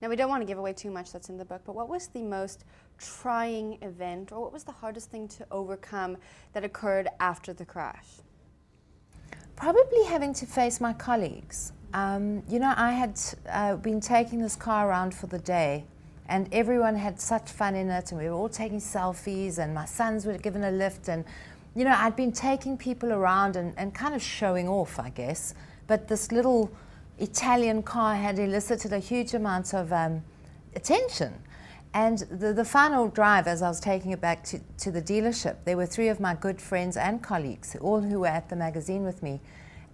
Now, we don't want to give away too much that's in the book, but what was the most trying event, or what was the hardest thing to overcome that occurred after the crash? Probably having to face my colleagues. You know, I had been taking this car around for the day, and everyone had such fun in it, and we were all taking selfies, and my sons were given a lift, and you know, I'd been taking people around and kind of showing off, I guess, but this little Italian car had elicited a huge amount of attention. And the final drive, as I was taking it back to the dealership, there were 3 of my good friends and colleagues, all who were at the magazine with me.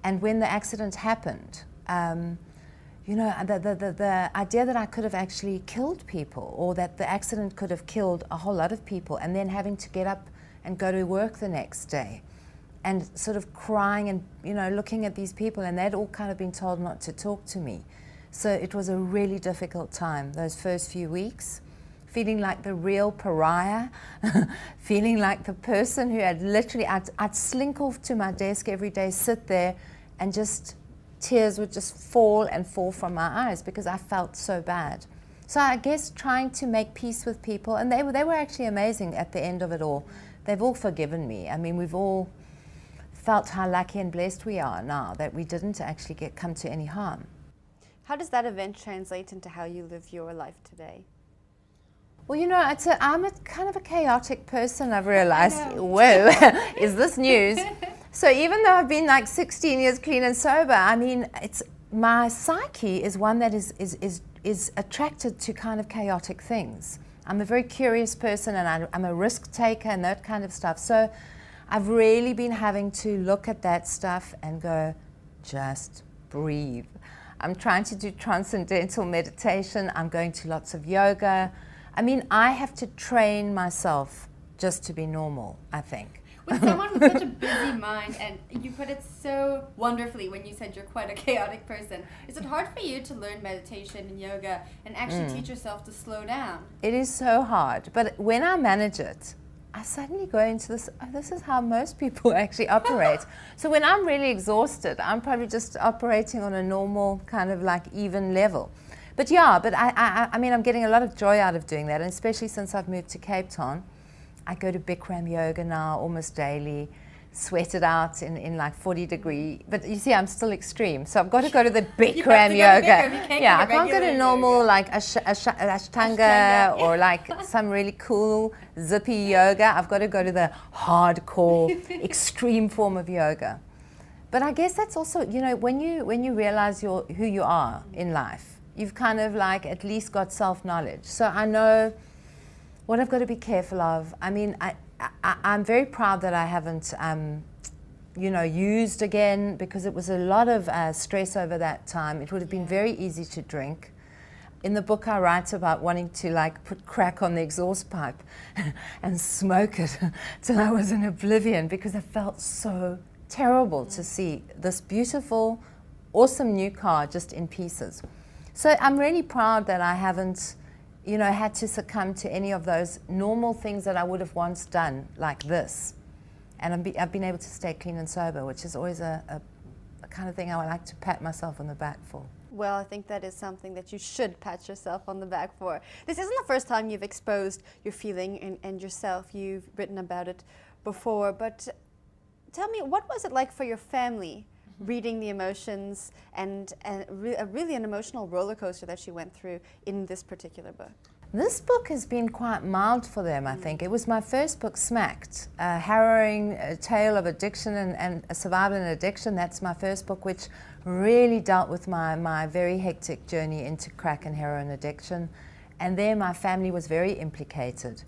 And when the accident happened, you know, the idea that I could have actually killed people, or that the accident could have killed a whole lot of people, and then having to get up and go to work the next day, and sort of crying and, you know, looking at these people, and they'd all kind of been told not to talk to me. So it was a really difficult time, those first few weeks, feeling like the real pariah, feeling like the person who had literally, I'd slink off to my desk every day, sit there, and just tears would just fall and fall from my eyes because I felt so bad. So I guess trying to make peace with people, and they were actually amazing at the end of it all. They've all forgiven me. I mean, we've all felt how lucky and blessed we are now that we didn't actually come to any harm. How does that event translate into how you live your life today? Well, you know, I'm a kind of a chaotic person, I've realized. Whoa, is this news? So even though I've been like 16 years clean and sober, I mean, my psyche is one that is attracted to kind of chaotic things. I'm a very curious person, and I'm a risk taker and that kind of stuff. So I've really been having to look at that stuff and go, just breathe. I'm trying to do transcendental meditation. I'm going to lots of yoga. I mean, I have to train myself just to be normal, I think. With someone with such a busy mind, and you put it so wonderfully when you said you're quite a chaotic person, is it hard for you to learn meditation and yoga and actually teach yourself to slow down? It is so hard, but when I manage it, I suddenly go into this, oh, this is how most people actually operate. So when I'm really exhausted, I'm probably just operating on a normal kind of like even level. But yeah, but I mean, I'm getting a lot of joy out of doing that, and especially since I've moved to Cape Town. I go to Bikram yoga now almost daily, sweat it out in like 40 degree, but you see, I'm still extreme. So I've got to go to the Bikram yoga. Yeah, I can't go to normal like Ashtanga or like some really cool zippy yoga. I've got to go to the hardcore extreme form of yoga. But I guess that's also, you know, when you realize who you are in life, you've kind of like at least got self-knowledge. So I know what I've got to be careful of. I mean, I'm very proud that I haven't, you know, used again, because it was a lot of stress over that time. It would have been very easy to drink. In the book, I write about wanting to like put crack on the exhaust pipe and smoke it till I was in oblivion, because it felt so terrible to see this beautiful, awesome new car just in pieces. So I'm really proud that I haven't, you know, had to succumb to any of those normal things that I would have once done, like this. And I've been able to stay clean and sober, which is always a kind of thing I would like to pat myself on the back for. Well, I think that is something that you should pat yourself on the back for. This isn't the first time you've exposed your feeling and yourself. You've written about it before, but tell me, what was it like for your family reading the emotions and really an emotional roller coaster that you went through in this particular book? This book has been quite mild for them, I think. It was my first book, Smacked, a harrowing tale of addiction and survival and addiction. That's my first book, which really dealt with my very hectic journey into crack and heroin addiction. And there my family was very implicated.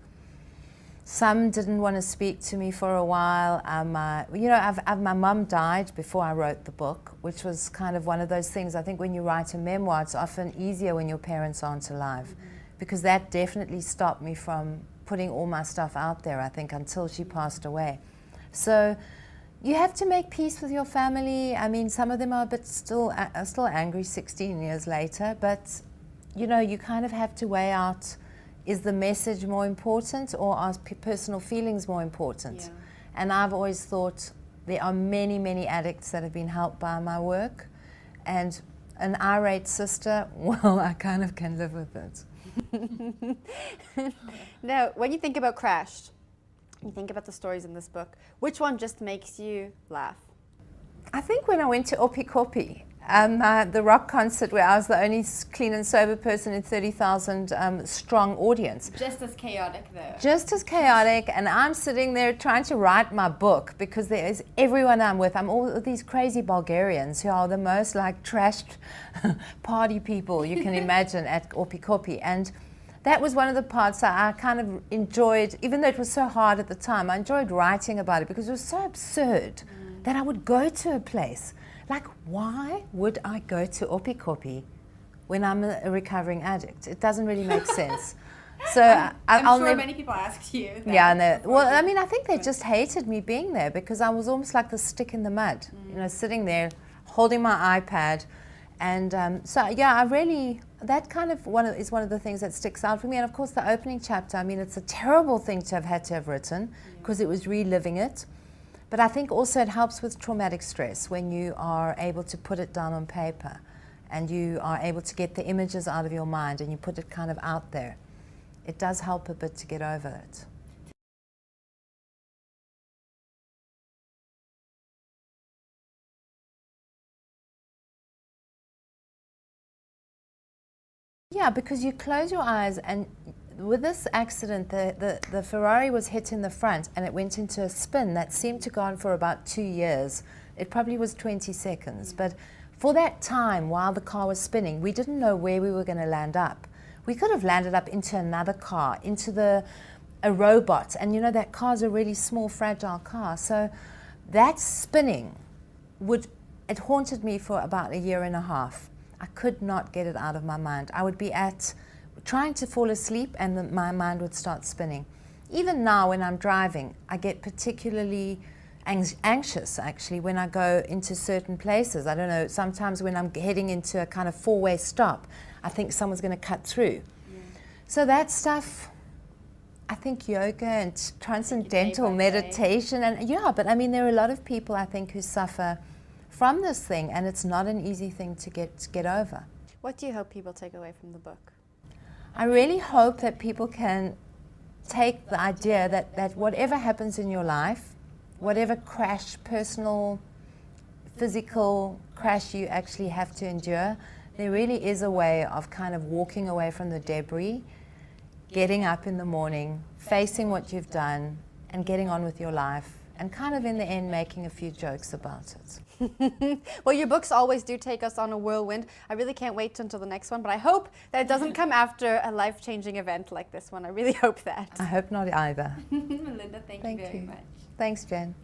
Some didn't want to speak to me for a while. You know, my mum died before I wrote the book, which was kind of one of those things. I think when you write a memoir, it's often easier when your parents aren't alive, because that definitely stopped me from putting all my stuff out there, I think, until she passed away. So you have to make peace with your family. I mean, some of them are still angry 16 years later, but you know, you kind of have to weigh out, is the message more important, or are personal feelings more important? Yeah. And I've always thought there are many, many addicts that have been helped by my work, and an irate sister, well, I kind of can live with it. Now, when you think about Crashed, you think about the stories in this book, which one just makes you laugh? I think when I went to Opikopi, the rock concert where I was the only clean and sober person in 30,000 strong audience. Just as chaotic, though. Just as chaotic, and I'm sitting there trying to write my book because there is everyone I'm with. I'm all of these crazy Bulgarians who are the most like trashed party people you can imagine at Opikopi. And that was one of the parts that I kind of enjoyed, even though it was so hard at the time. I enjoyed writing about it because it was so absurd that I would go to a place. Like, why would I go to Opikopi when I'm a recovering addict? It doesn't really make sense. So I'm I'll sure never, many people asked you that. yeah, no. Well, I mean, I think they just hated me being there because I was almost like the stick in the mud, you know, sitting there holding my iPad. And so, yeah, I really, that kind of is one of the things that sticks out for me. And of course, the opening chapter, I mean, it's a terrible thing to have had to have written because it was reliving it. But I think also it helps with traumatic stress when you are able to put it down on paper and you are able to get the images out of your mind and you put it kind of out there. It does help a bit to get over it. Yeah, because you close your eyes, and with this accident, the Ferrari was hit in the front and it went into a spin that seemed to go on for about 2 years. It probably was 20 seconds. But for that time, while the car was spinning, we didn't know where we were going to land up. We could have landed up into another car, into a robot. And you know, that car's a really small, fragile car. So that spinning it haunted me for about 1.5 years. I could not get it out of my mind. I would be trying to fall asleep and my mind would start spinning. Even now when I'm driving, I get particularly anxious actually when I go into certain places. I don't know, sometimes when I'm heading into a kind of 4-way stop, I think someone's going to cut through. So that stuff, I think yoga and transcendental meditation, and yeah, but I mean there are a lot of people I think who suffer from this thing, and it's not an easy thing to get over. What do you hope people take away from the book? I really hope that people can take the idea that whatever happens in your life, whatever crash, personal, physical crash you actually have to endure, there really is a way of kind of walking away from the debris, getting up in the morning, facing what you've done, and getting on with your life, and kind of in the end making a few jokes about it. Well, your books always do take us on a whirlwind. I really can't wait until the next one, but I hope that it doesn't come after a life-changing event like this one. I really hope that. I hope not either. Melinda, thank you very much. Thanks, Jen.